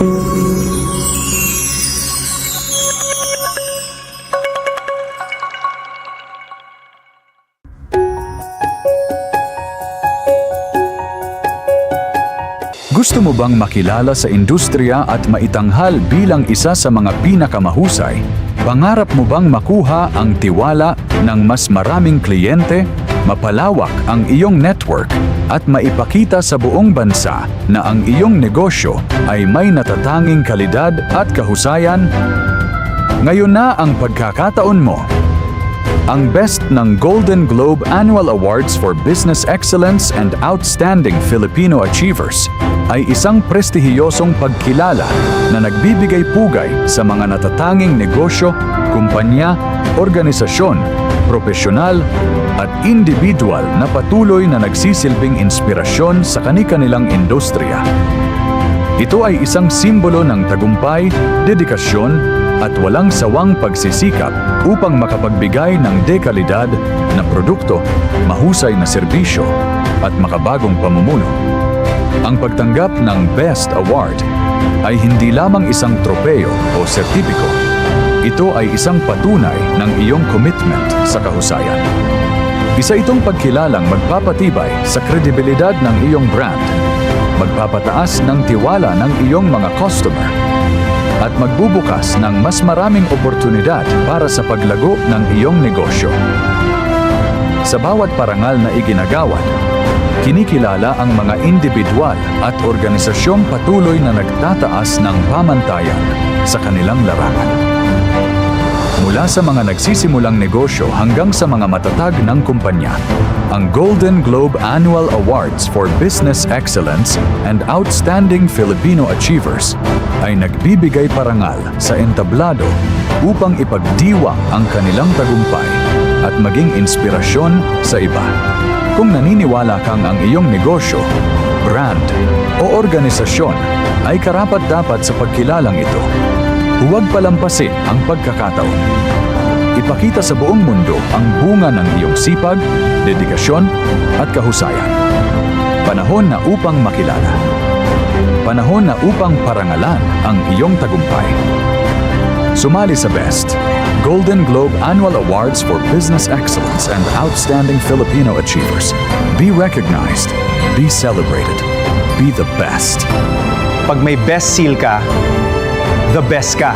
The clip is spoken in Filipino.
Gusto mo bang makilala sa industriya at maitanghal bilang isa sa mga pinakamahusay? Pangarap mo bang makuha ang tiwala ng mas maraming kliyente, mapalawak ang iyong network, at maipakita sa buong bansa na ang iyong negosyo ay may natatanging kalidad at kahusayan? Ngayon na ang pagkakataon mo. Ang best ng Golden Globe Annual Awards for Business Excellence and Outstanding Filipino Achievers ay isang prestihiyosong pagkilala na nagbibigay pugay sa mga natatanging negosyo, kumpanya, organisasyon, profesional at individual na patuloy na nagsisilbing inspirasyon sa kani-kanilang industriya. Ito ay isang simbolo ng tagumpay, dedikasyon, at walang sawang pagsisikap upang makapagbigay ng dekalidad na produkto, mahusay na serbisyo, at makabagong pamumuno. Ang pagtanggap ng Best Award ay hindi lamang isang tropeyo o sertipiko. Ito ay isang patunay ng iyong commitment sa kahusayan. Isa itong pagkilalang magpapatibay sa kredibilidad ng iyong brand, magpapataas ng tiwala ng iyong mga customer, at magbubukas ng mas maraming oportunidad para sa paglago ng iyong negosyo. Sa bawat parangal na iginagawad, kinikilala ang mga individual at organisasyong patuloy na nagtataas ng pamantayan sa kanilang larangan. Mula sa mga nagsisimulang negosyo hanggang sa mga matatag ng kumpanya, ang Golden Globe Annual Awards for Business Excellence and Outstanding Filipino Achievers ay nagbibigay parangal sa entablado upang ipagdiwang ang kanilang tagumpay at maging inspirasyon sa iba. Kung naniniwala kang ang iyong negosyo, brand o organisasyon ay karapat-dapat sa pagkilalang ito, huwag palampasin ang pagkakataon. Ipakita sa buong mundo ang bunga ng iyong sipag, dedikasyon at kahusayan. Panahon na upang makilala. Panahon na upang parangalan ang iyong tagumpay. Sumali sa BEST, Golden Globe Annual Awards for Business Excellence and Outstanding Filipino Achievers. Be recognized, be celebrated, be the best. Pag may best seal ka, the best ka.